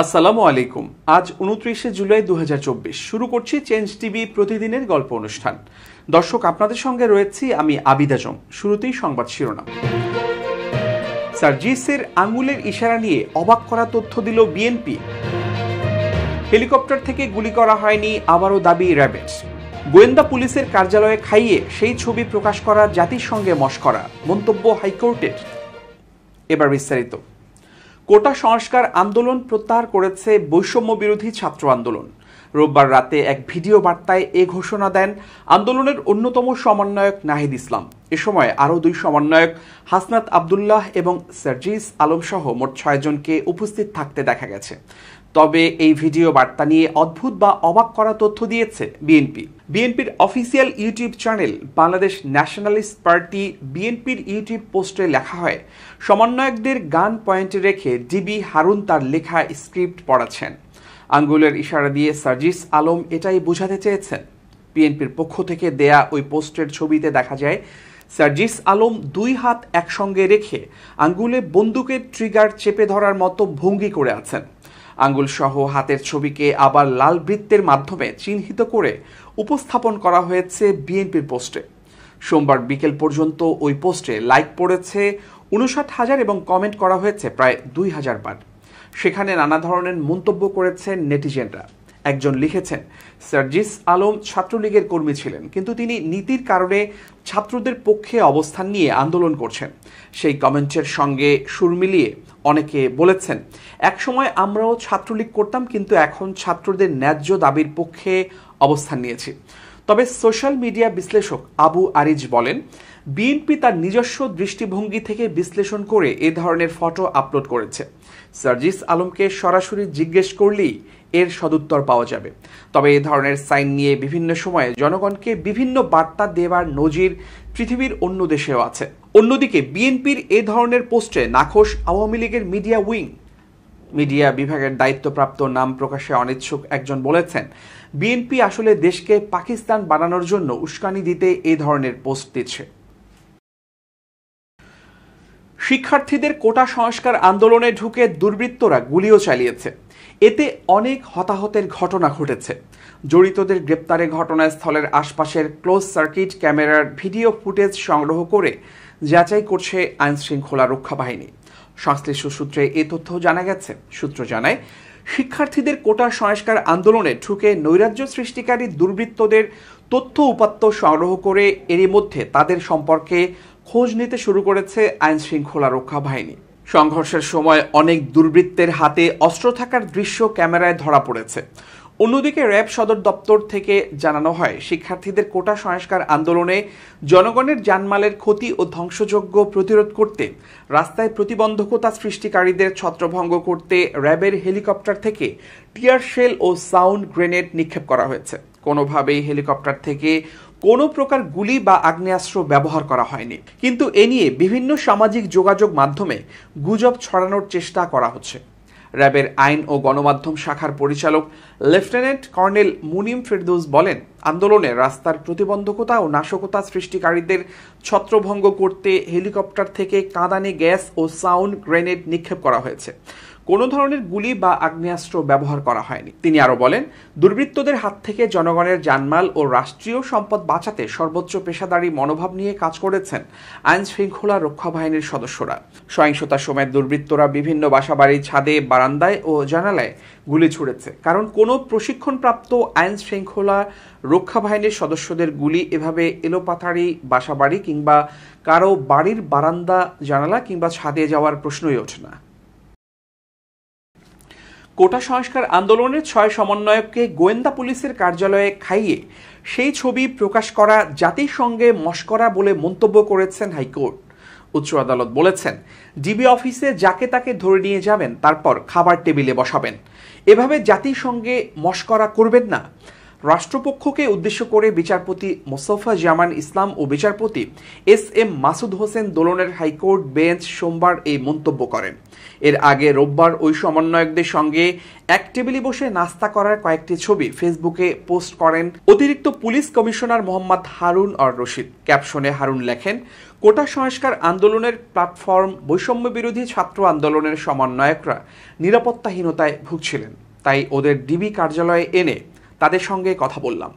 আসসালামু আলাইকুম। আজ 29 জুলাই 2024 শুরু করছি চেঞ্জ টিভি প্রতিদিনের গল্প অনুষ্ঠান। দর্শক, আপনাদের সঙ্গে রয়েছি আমি আবিদ আজম। শুরুতেই সংবাদ শিরোনাম। সার্জিসের আঙুলের ইশারা নিয়ে অবাক করা তথ্য দিল বিএনপি। হেলিকপ্টার থেকে গুলি করা হয়নি, আবারও দাবি র্যাবের। গোয়েন্দা পুলিশের কার্যালয়ে খাইয়ে সেই ছবি প্রকাশ করা জাতিসংঘে মশকরা, মন্তব্য হাইকোর্টের। এবার বিস্তারিত। কোটা সংস্কার আন্দোলন প্রত্যাহার করেছে বৈষম্য বিরোধী ছাত্র আন্দোলন। রোববার রাতে এক ভিডিও বার্তায় এ ঘোষণা দেন আন্দোলনের অন্যতম সমন্বয়ক নাহিদ ইসলাম। এ সময় আরও দুই সমন্বয়ক হাসনাত আবদুল্লাহ এবং সার্জিস আলম সহ মোট 6 জনকে উপস্থিত থাকতে দেখা গেছে। তবে এই ভিডিও বার্তা নিয়ে অদ্ভুত বা অবাক করা তথ্য দিয়েছে বিএনপির official YouTube channel Bangladesh nationalist party বিএনপির ইউটিউব পোস্টে লেখা হয়, সমন্বয়কদের গান পয়েন্টে রেখে ডিবি হারুন তার লেখা স্ক্রিপ্ট পড়াচ্ছেন। আঙ্গুলের ইশারা দিয়ে সার্জিস আলম এটাই বোঝাতে চেয়েছেন। বিএনপির পক্ষ থেকে দেয়া ওই পোস্টের ছবিতে দেখা যায় সার্জিস আলম দুই হাত একসঙ্গে রেখে আঙ্গুলে বন্দুকের ট্রিগার চেপে ধরার মতো ভঙ্গি করে আছেন। আঙ্গুল সহ হাতের ছবিকে আবার লাল বৃত্তের মাধ্যমে চিহ্নিত করে উপস্থাপন করা হয়েছে বিএনপির পোস্টে। সোমবার বিকেল পর্যন্ত ওই পোস্টে লাইক পড়েছে 59,000 এবং কমেন্ট করা হয়েছে প্রায় 2,000 বার। সেখানে নানা ধরনের মন্তব্য করেছেন নেটিজেনরা। একজন লিখেছেন, সার্জিস আলম ছাত্রলীগের কর্মী ছিলেন, কিন্তু তিনি নীতির কারণে ছাত্রদের পক্ষে অবস্থান নিয়ে আন্দোলন করছেন। সেই কমেন্টের সঙ্গে সুর মিলিয়ে অনেকে বলেছেন, একসময় আমরাও ছাত্রলীগ করতাম, কিন্তু এখন ছাত্রদের ন্যায্য দাবির পক্ষে অবস্থান নিয়েছি। তবে সোশ্যাল মিডিয়া বিশ্লেষক আবু আরিজ বলেন, বিএনপি তার নিজস্ব দৃষ্টিভঙ্গি থেকে বিশ্লেষণ করে এ ধরনের ফটো আপলোড করেছে। সার্জিস আলমকে সরাসরি জিজ্ঞেস করলেই এর সদুত্তর পাওয়া যাবে। তবে এ ধরনের সাইন নিয়ে বিভিন্ন সময়ে জনগণকে বিভিন্ন বার্তা দেওয়ার নজির পৃথিবীর অন্য দেশেও আছে। অন্যদিকে বিএনপির এ ধরনের পোস্টে নাখোশ আওয়ামী লীগের মিডিয়া বিভাগের দায়িত্বপ্রাপ্ত নাম প্রকাশে অনিচ্ছুক একজন বলেছেন, বিএনপি আসলে দেশকে পাকিস্তান বানানোর জন্য উস্কানি দিতে এই ধরনের পোস্ট দিচ্ছে। শিক্ষার্থীদের কোটা সংস্কার আন্দোলনে ঢুকে দুর্বৃত্তরা গুলিও চালিয়েছে। এতে অনেক হতাহতের ঘটনা ঘটেছে। জড়িতদের গ্রেপ্তারে ঘটনাস্থলের আশপাশের ক্লোজ সার্কিট ক্যামেরার ভিডিও ফুটেজ সংগ্রহ করে যাচাই করছে আইনশৃঙ্খলা রক্ষা বাহিনী। সংশ্লিষ্ট সূত্রে এ তথ্য জানা গেছে। সূত্র জানায়, শিক্ষার্থীদের কোটা সংস্কার আন্দোলনে ঢুকে নৈরাজ্য সৃষ্টিকারী দুর্বৃত্তদের তথ্য উপাত্ত সংগ্রহ করে এরই মধ্যে তাদের সম্পর্কে খোঁজ নিতে শুরু করেছে আইনশৃঙ্খলা রক্ষা বাহিনী। সংঘর্ষের সময় অনেক দুর্বৃত্তের হাতে অস্ত্র থাকার দৃশ্য ক্যামেরায় ধরা পড়েছে। অন্যদিকে র্যাব সদর দপ্তর থেকে জানানো হয়, শিক্ষার্থীদের কোটা সংস্কার আন্দোলনে জনগণের জানমালের ক্ষতি ও ধ্বংসযজ্ঞ প্রতিরোধ করতে রাস্তায় প্রতিবন্ধকতা সৃষ্টিকারীদের ছত্রভঙ্গ করতে র্যাবের হেলিকপ্টার থেকে টিয়ার শেল ও সাউন্ড গ্রেনেড নিক্ষেপ করা হয়েছে। কোনোভাবেই হেলিকপ্টার থেকে কোনো প্রকার গুলি বা আগ্নেয়াস্ত্র ব্যবহার করা হয়নি, কিন্তু এ নিয়ে বিভিন্ন সামাজিক যোগাযোগ মাধ্যমে গুজব ছড়ানোর চেষ্টা করা হচ্ছে। র্যাবের আইন ও গণমাধ্যম শাখার পরিচালক লেফটেন্যান্ট কর্নেল মুনিম ফেরদৌস বলেন, আন্দোলনে রাস্তার প্রতিবন্ধকতা ও নাশকতা সৃষ্টিকারীদের ছত্রভঙ্গ করতে হেলিকপ্টার থেকে কাঁদানে গ্যাস ও সাউন্ড গ্রেনেড নিক্ষেপ করা হয়েছে। কোনো ধরনের গুলি বা আগ্নেয়াস্ত্র ব্যবহার করা হয়নি। তিনি আরও বলেন, দুর্বৃত্তদের হাত থেকে জনগণের জানমাল ও রাষ্ট্রীয় সম্পদ বাঁচাতে সর্বোচ্চ পেশাদারী মনোভাব নিয়ে কাজ করেছেন আইন শৃঙ্খলা রক্ষা বাহিনীর সদস্যরা। সহিংসতার সময় দুর্বৃত্তরা বিভিন্ন বাসাবাড়ির ছাদে, বারান্দায় ও জানালায় গুলি ছুড়েছে, কারণ কোনো প্রশিক্ষণপ্রাপ্ত আইন শৃঙ্খলা রক্ষা বাহিনীর সদস্যদের গুলি এভাবে এলোপাথারি বাসাবাড়ি কিংবা কারো বাড়ির বারান্দা, জানালা কিংবা ছাদে যাওয়ার প্রশ্নই ওঠে না। কোটা সংস্কার আন্দোলনের 6 সমন্বয়ককে গোয়েন্দা পুলিশের কার্যালয়ে খাইয়ে সেই ছবি প্রকাশ করা জাতিসংঘে মশকরা বলে মন্তব্য করেছেন হাইকোর্ট। উচ্চ আদালত বলেছেন, ডিবি অফিসে যাকে তাকে ধরে নিয়ে যাবেন, তারপর খাবার টেবিলে বসাবেন। এভাবে জাতিসংঘে মশকরা করবেন না। রাষ্ট্রপক্ষকে উদ্দেশ্য করে বিচারপতি মোস্তফা জামান ইসলাম ও বিচারপতি এস.এম. মাসুদ হোসেন দোলনের হাইকোর্ট বেঞ্চ সোমবার এই মন্তব্য করেন। এর আগে রোববার ওই সমন্বয়কদের সঙ্গে এক টেবিলে বসে নাস্তা করার কয়েকটি ছবি ফেসবুকে পোস্ট করেন অতিরিক্ত পুলিশ কমিশনার মোহাম্মদ হারুন আর রশিদ। ক্যাপশনে হারুন লেখেন, কোটা সংস্কার আন্দোলনের প্ল্যাটফর্ম বৈষম্য বিরোধী ছাত্র আন্দোলনের সমন্বয়করা নিরাপত্তাহীনতায় ভুগছিলেন, তাই ওদের ডিবি কার্যালয়ে এনে তাদের সঙ্গে কথা বললাম।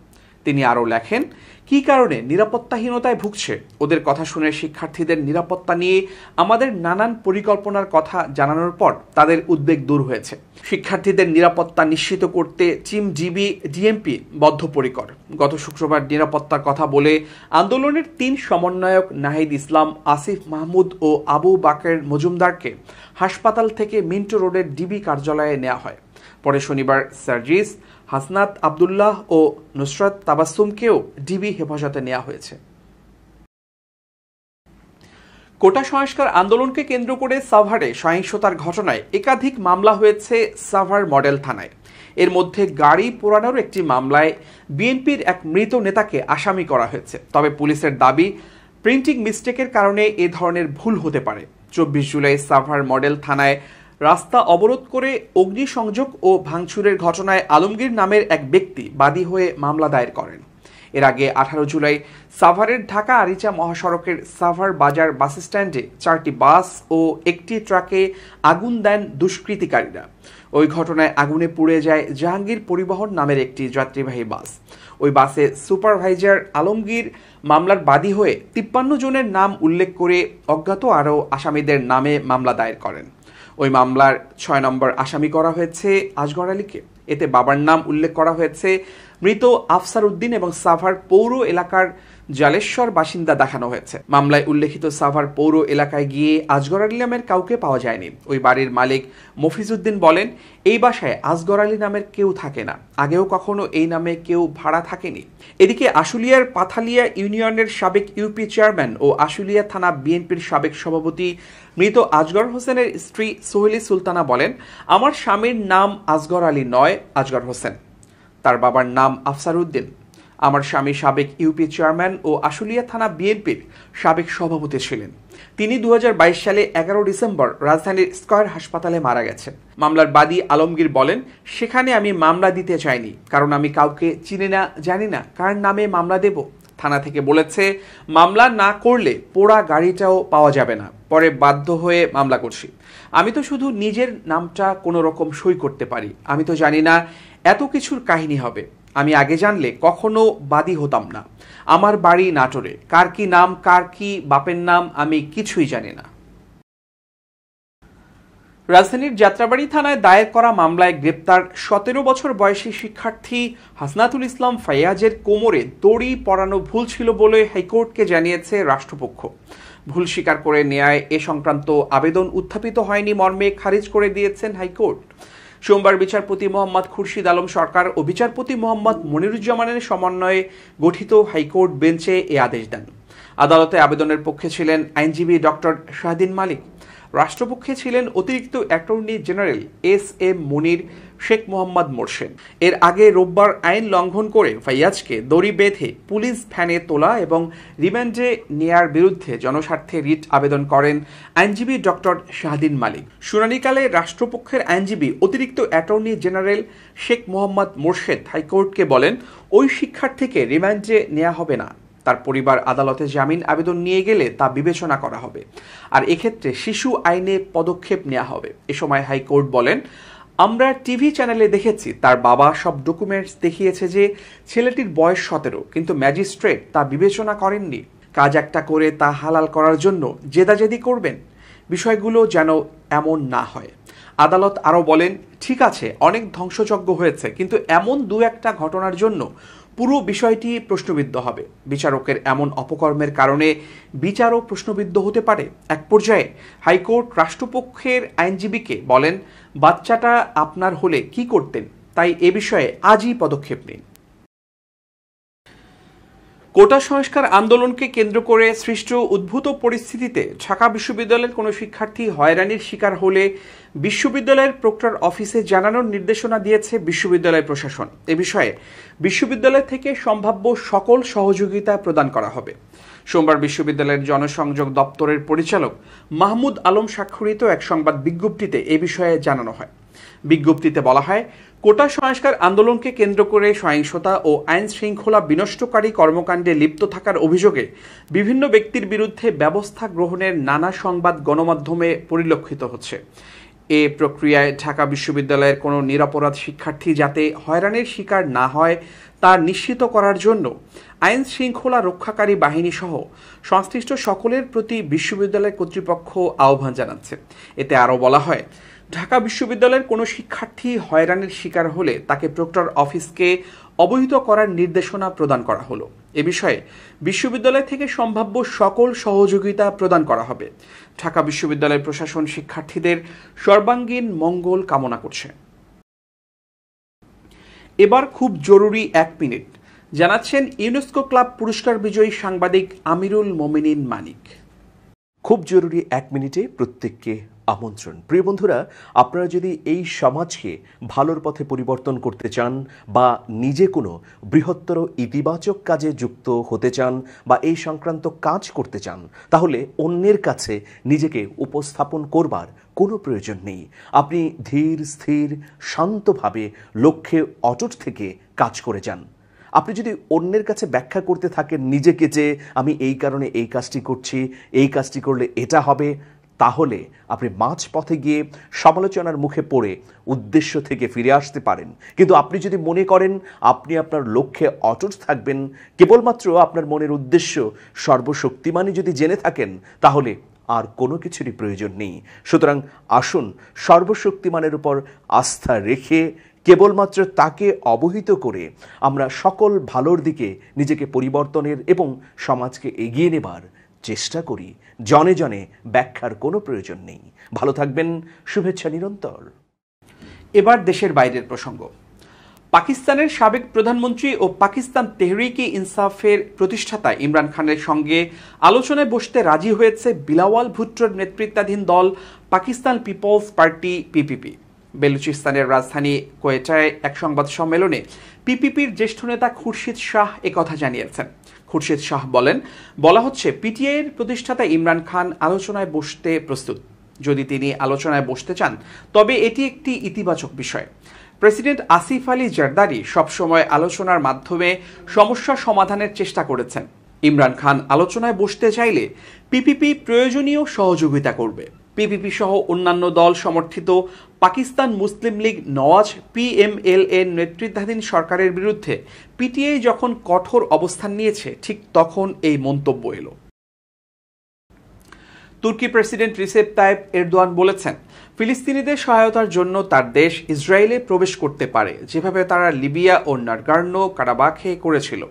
তিনি আরও লেখেন, কী কারণে নিরাপত্তাহীনতায় ভুগছে ওদের কথা শুনে শিক্ষার্থীদের নিরাপত্তা নিয়ে আমাদের নানান পরিকল্পনার কথা জানানোর পর তাদের উদ্বেগ দূর হয়েছে। শিক্ষার্থীদের নিরাপত্তা নিশ্চিত করতে চিম ডিবি ডিএমপি বদ্ধপরিকর। গত শুক্রবার নিরাপত্তার কথা বলে আন্দোলনের 3 সমন্বয়ক নাহিদ ইসলাম, আসিফ মাহমুদ ও আবু বাকের মজুমদারকে হাসপাতাল থেকে মিন্টো রোডের ডিবি কার্যালয়ে নেওয়া হয়। পরে শনিবার সার্জিস, হাসনাত আবদুল্লাহ ও নুসরাত তাবাসসুমকেও ডিবি হেফাজতে নেওয়া হয়েছে। কোটা সংস্কার আন্দোলনকে কেন্দ্র করে সাভারে সহিংসতার ঘটনায় একাধিক মামলা হয়েছে সাভার মডেল থানায়। এর মধ্যে গাড়ি পোড়ানোর একটি মামলায় বিএনপির এক মৃত নেতাকে আসামি করা হয়েছে। তবে পুলিশের দাবি, প্রিন্টিং মিস্টেকের কারণে এ ধরনের ভুল হতে পারে। 24 জুলাই সাভার মডেল থানায় রাস্তা অবরোধ করে অগ্নিসংযোগ ও ভাঙচুরের ঘটনায় আলমগীর নামের এক ব্যক্তি বাদী হয়ে মামলা দায়ের করেন। এর আগে 18 জুলাই সাভারের ঢাকা আরিচা মহাসড়কের সাভার বাজার বাস স্ট্যান্ডে 4টি বাস ও একটি ট্রাকে আগুন দেন দুষ্কৃতিকারীরা। ওই ঘটনায় আগুনে পুড়ে যায় জাহাঙ্গীর পরিবহন নামের একটি যাত্রীবাহী বাস। ওই বাসে সুপারভাইজার আলমগীর মামলার বাদী হয়ে 53 জনের নাম উল্লেখ করে অজ্ঞাত আরও আসামিদের নামে মামলা দায়ের করেন। ওই মামলার 6 নম্বর আসামি করা হয়েছে আসগর আলীকে। এতে বাবার নাম উল্লেখ করা হয়েছে মৃত আফসার উদ্দিন এবং সাভার পৌর এলাকার জালেশ্বর বাসিন্দা দেখানো হয়েছে। মামলায় উল্লেখিত সাভার পৌর এলাকায় গিয়ে আসগর আলী নামের কাউকে পাওয়া যায়নি। ওই বাড়ির মালিক মফিজউদ্দিন বলেন, এই বাসায় আসগর আলী নামের কেউ থাকে না, আগেও কখনো এই নামে কেউ ভাড়া থাকেনি। এদিকে আশুলিয়ার পাথালিয়া ইউনিয়নের সাবেক ইউপি চেয়ারম্যান ও আশুলিয়া থানা বিএনপির সাবেক সভাপতি মৃত আসগর হোসেনের স্ত্রী সোহেলি সুলতানা বলেন, আমার স্বামীর নাম আসগর আলী নয়, আসগর হোসেন। তার বাবার নাম আফসার উদ্দিন। আমার স্বামী সাবেক ইউপি চেয়ারম্যান ও আশুলিয়া থানা বিএনপির সাবেক সভাপতি ছিলেন। তিনি 2022 সালে 11 ডিসেম্বর রাজধানীর স্কয়ার হাসপাতালে মারা গেছেন। মামলার বাদী আলমগীর বলেন, সেখানে আমি মামলা দিতে চাইনি, কারণ আমি কাউকে চিনি না, জানি না কার নামে মামলা দেব। থানা থেকে বলেছে মামলা না করলে পোড়া গাড়িটাও পাওয়া যাবে না। পরে বাধ্য হয়ে মামলা করছি। আমি তো শুধু নিজের নামটা কোনো রকম সই করতে পারি। আমি তো জানি না এত কিছুর কাহিনী হবে। আমি আগে জানলে কখনো বাদী হতাম না। আমার বাড়ি নাটোরে, কার কি নাম, কার কি বাপের নাম আমি কিছুই জানি না। রাজধানীর যাত্রাবাড়ি থানায় দায়ের করা মামলায় গ্রেপ্তার 17 বছর বয়সী শিক্ষার্থী হাসনাতুল ইসলাম ফাইয়াজের কোমরে দড়ি পরানো ভুল ছিল বলে হাইকোর্টকে জানিয়েছে রাষ্ট্রপক্ষ। ভুল স্বীকার করে নেয়ায় এ সংক্রান্ত আবেদন উত্থাপিত হয়নি মর্মে খারিজ করে দিয়েছেন হাইকোর্ট। সোমবার বিচারপতি মোহাম্মদ খুরশিদ আলম সরকার ও বিচারপতি মোহাম্মদ মনিরুজ্জামানের সমন্বয়ে গঠিত হাইকোর্ট বেঞ্চে এ আদেশ দেন। আদালতে আবেদনের পক্ষে ছিলেন আইনজীবী ডক্টর শাহদিন মালিক। রাষ্ট্রপক্ষে ছিলেন অতিরিক্ত অ্যাটর্নি জেনারেল এস.এম. মনির, শেখ মোহাম্মদ মোরশেদ। এর আগে রোববার আইন লঙ্ঘন করে ফাইয়াজকে দড়ি বেঁধে পুলিশ ভ্যানে তোলা এবং রিমান্ডে নেয়ার বিরুদ্ধে জনস্বার্থে রিট আবেদন করেন আইনজীবী ডক্টর শাহদিন মালিক। শুনানিকালে রাষ্ট্রপক্ষের আইনজীবী অতিরিক্ত অ্যাটর্নি জেনারেল শেখ মোহাম্মদ মোরশেদ হাইকোর্টকে বলেন, ওই শিক্ষার্থীকে রিমান্ডে নেওয়া হবে না। তার পরিবার আদালতে জামিন আবেদন নিয়ে গেলে তা বিবেচনা করা হবে, আর এক্ষেত্রে শিশু আইনে পদক্ষেপ নেওয়া হবে। এ সময় হাইকোর্ট বলেন, আমরা টিভি চ্যানেলে দেখেছি তার বাবা সব ডকুমেন্টস দেখিয়েছে যে ছেলেটির বয়স 17, কিন্তু ম্যাজিস্ট্রেট তা বিবেচনা করেননি। কাজ একটা করে তা হালাল করার জন্য জেদাজেদি করবেন। বিষয়গুলো যেন এমন না হয়। আদালত আরও বলেন, ঠিক আছে, অনেক ধ্বংসযজ্ঞ হয়েছে, কিন্তু এমন 2-1টা ঘটনার জন্য পুরো বিষয়টি প্রশ্নবিদ্ধ হবে। বিচারকের এমন অপকর্মের কারণে বিচারও প্রশ্নবিদ্ধ হতে পারে। এক পর্যায়ে হাইকোর্ট রাষ্ট্রপক্ষের আইনজীবীকে বলেন, বাচ্চাটা আপনার হলে কি করতেন, তাই এ বিষয়ে আজই পদক্ষেপ নিন। কোটা সংস্কার আন্দোলনকে কেন্দ্র করে সৃষ্ট উদ্ভূত পরিস্থিতিতে ঢাকা বিশ্ববিদ্যালয়ের কোনো শিক্ষার্থী হয়রানির শিকার হলে বিশ্ববিদ্যালয়ের প্রক্টর অফিসে জানানোর নির্দেশনা দিয়েছে বিশ্ববিদ্যালয় প্রশাসন। এ বিষয়ে বিশ্ববিদ্যালয় থেকে সম্ভাব্য সকল সহযোগিতা প্রদান করা হবে। সোমবার বিশ্ববিদ্যালয়ের জনসংযোগ দপ্তরের পরিচালক মাহমুদ আলম স্বাক্ষরিত এক সংবাদ বিজ্ঞপ্তিতে এ বিষয়ে জানানো হয়। বিজ্ঞপ্তিতে বলা হয়, কোটা সংস্কার আন্দোলনকে কেন্দ্র করে সহিংসতা ও আইন শৃঙ্খলা বিনষ্টকারী কর্মকাণ্ডে লিপ্ত থাকার অভিযোগে বিভিন্ন ব্যক্তির বিরুদ্ধে ব্যবস্থা গ্রহণের নানা সংবাদ গণমাধ্যমে পরিলক্ষিত হচ্ছে। এ প্রক্রিয়ায় ঢাকা বিশ্ববিদ্যালয়ের কোনো নিরপরাধ শিক্ষার্থী যাতে হয়রানির শিকার না হয় তা নিশ্চিত করার জন্য আইন শৃঙ্খলা রক্ষাকারী বাহিনী সহ সংশ্লিষ্ট সকলের প্রতি বিশ্ববিদ্যালয় কর্তৃপক্ষ আহ্বান জানাচ্ছে। এতে আরও বলা হয়, ঢাকা বিশ্ববিদ্যালয়ের কোনো শিক্ষার্থী হয়রানির শিকার হলে তাকে প্রক্টর অফিসকে অবহিত করার নির্দেশনা প্রদান করা হলো। এ বিষয়ে বিশ্ববিদ্যালয় থেকে সম্ভাব্য সকল সহযোগিতা প্রদান করা হবে। ঢাকা বিশ্ববিদ্যালয় প্রশাসন শিক্ষার্থীদের সর্বাঙ্গীন মঙ্গল কামনা করছে। এবার খুব জরুরি 1 মিনিট জানাচ্ছেন ইউনেস্কো ক্লাব পুরস্কার বিজয়ী সাংবাদিক আমিরুল মোমিনিন মানিক। খুব জরুরি 1 মিনিটে প্রত্যেককে আমন্ত্রণ। প্রিয় বন্ধুরা, আপনারা যদি এই সমাজকে ভালোর পথে পরিবর্তন করতে চান বা নিজে কোনো বৃহত্তর ইতিবাচক কাজে যুক্ত হতে চান বা এই সংক্রান্ত কাজ করতে চান, তাহলে অন্যের কাছে নিজেকে উপস্থাপন করবার কোনো প্রয়োজন নেই। আপনি ধীর স্থির শান্তভাবে লক্ষ্যে অটুট থেকে কাজ করে যান। আপনি যদি অন্যের কাছে ব্যাখ্যা করতে থাকেন নিজেকে যে আমি এই কারণে এই কাজটি করছি, এই কাজটি করলে এটা হবে, তাহলে আপনি মাঝপথে গিয়ে সমালোচনার মুখে পড়ে উদ্দেশ্য থেকে ফিরে আসতে পারেন। কিন্তু আপনি যদি মনে করেন আপনি আপনার লক্ষ্যে অটুট থাকবেন, কেবলমাত্র আপনার মনের উদ্দেশ্য সর্বশক্তিমানই যদি জেনে থাকেন, তাহলে আর কোনো কিছুরই প্রয়োজন নেই। সুতরাং আসুন সর্বশক্তিমানের উপর আস্থা রেখে কেবলমাত্র তাকে অবহিত করে আমরা সকল ভালোর দিকে নিজেকে পরিবর্তনের এবং সমাজকে এগিয়ে নেবার চেষ্টা করি। জনে জনে ব্যাখ্যার কোনো প্রয়োজন নেই। ভালো থাকবেন, শুভেচ্ছা নিরন্তর। এবার দেশের বাইরের প্রসঙ্গ। পাকিস্তানের সাবেক প্রধানমন্ত্রী ও পাকিস্তান তেহরিকে ইনসাফের প্রতিষ্ঠাতা ইমরান খানের সঙ্গে আলোচনায় বসতে রাজি হয়েছে বিলাওয়াল ভুট্টোর নেতৃত্বাধীন দল পাকিস্তান পিপলস পার্টি পিপিপি। বেলুচিস্তানের রাজধানী কোয়েটায় এক সংবাদ সম্মেলনে পিপিপির জ্যেষ্ঠ নেতা খুরশিদ শাহ একথা জানিয়েছেন। খুরশিদ শাহ বলা হচ্ছে পিটিআইয়ের প্রতিষ্ঠাতা ইমরান খান আলোচনায় বসতে প্রস্তুত। যদি তিনি আলোচনায় বসতে চান তবে এটি একটি ইতিবাচক বিষয়। প্রেসিডেন্ট আসিফ আলী জারদারি সবসময় আলোচনার মাধ্যমে সমস্যা সমাধানের চেষ্টা করেছেন। ইমরান খান আলোচনায় বসতে চাইলে পিপিপি প্রয়োজনীয় সহযোগিতা করবে। পিপিপি সহ অন্যান্য দল সমর্থিত পাকিস্তান মুসলিম লীগ নওয়াজ পিএমএল-এর নেতৃত্বাধীন সরকারের বিরুদ্ধে পিটিআই যখন কঠোর অবস্থান নিয়েছে, ঠিক তখন এই মন্তব্য এলো। তুর্কি প্রেসিডেন্ট রিসেপ তাইপ এরদোয়ান বলেছেন, ফিলিস্তিনিদের সহায়তার জন্য তার দেশ ইসরায়েলে প্রবেশ করতে পারে, যেভাবে তারা লিবিয়া ও নাগর্নো কারাবাখে করেছিল।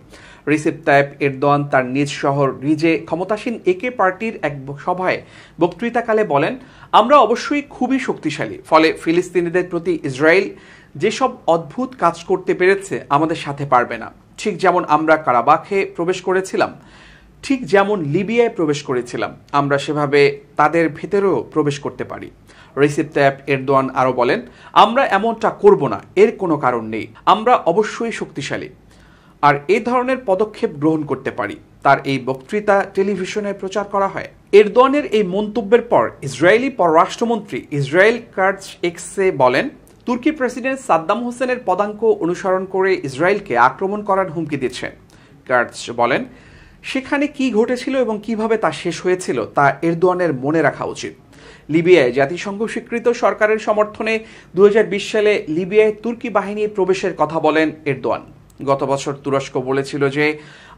রিসেপ তাইপ এরদোয়ান তার নিজ শহর রিজে ক্ষমতাসীন একে পার্টির এক সভায় বক্তৃতাকালে বলেন, আমরা অবশ্যই খুবই শক্তিশালী, ফলে ফিলিস্তিনিদের প্রতি ইসরায়েল যেসব অদ্ভুত কাজ করতে পেরেছে আমাদের সাথে পারবে না। ঠিক যেমন আমরা কারাবাখে প্রবেশ করেছিলাম, ঠিক যেমন লিবিয়ায় প্রবেশ করেছিলাম, আমরা সেভাবে তাদের ভেতরেও প্রবেশ করতে পারি। রিসেপ তাইপ এরদোয়ান আরও বলেন, আমরা এমনটা করব না, এর কোনো কারণ নেই, আমরা অবশ্যই শক্তিশালী আর এই ধরনের পদক্ষেপ গ্রহণ করতে পারি। তার এই বক্তৃতা টেলিভিশনে প্রচার করা হয়। এরদোয়ানের এই মন্তব্যের পর ইসরায়েলি পররাষ্ট্রমন্ত্রী ইসরায়েল কাটজ এক্সে বলেন, তুর্কি প্রেসিডেন্ট সাদ্দাম হোসেনের পদাঙ্ক অনুসরণ করে ইসরায়েলকে আক্রমণ করার হুমকি দিচ্ছেন। কাটজ বলেন, সেখানে কি ঘটেছিল এবং কিভাবে তা শেষ হয়েছিল তা এরদোয়ানের মনে রাখা উচিত। লিবিয়ায় জাতিসংঘ স্বীকৃত সরকারের সমর্থনে 2020 সালে লিবিয়ায় তুর্কি বাহিনী প্রবেশের কথা বলেন এরদোয়ান। গত বছর তুরস্ক বলেছিল যে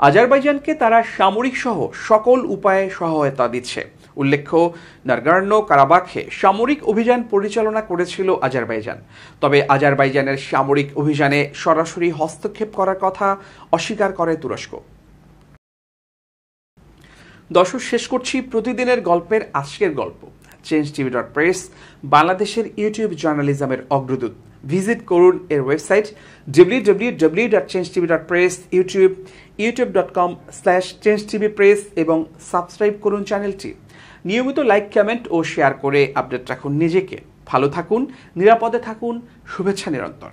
আজারবাইজানকে তারা সামরিক সহ সকল উপায়ে সহায়তা দিচ্ছে। উল্লেখ্য, নাগর্নো কারাবাখে সামরিক অভিযান পরিচালনা করেছিল আজারবাইজান। তবে আজারবাইজানের সামরিক অভিযানে সরাসরি হস্তক্ষেপ করার কথা অস্বীকার করে তুরস্ক। দর্শক, শেষ করছি প্রতিদিনের গল্পের আজকের গল্প। changetv.press বাংলাদেশের ইউটিউব জার্নালিজমের অগ্রদূত। ভিজিট করুন এর ওয়েবসাইট www.changetv.press, ইউটিউব youtube.com/changetvpress এবং সাবস্ক্রাইব করুন চ্যানেলটি। নিয়মিত লাইক, কমেন্ট ও শেয়ার করে আপডেট রাখুন নিজেকে। ভালো থাকুন, নিরাপদে থাকুন, শুভেচ্ছা নিরন্তর।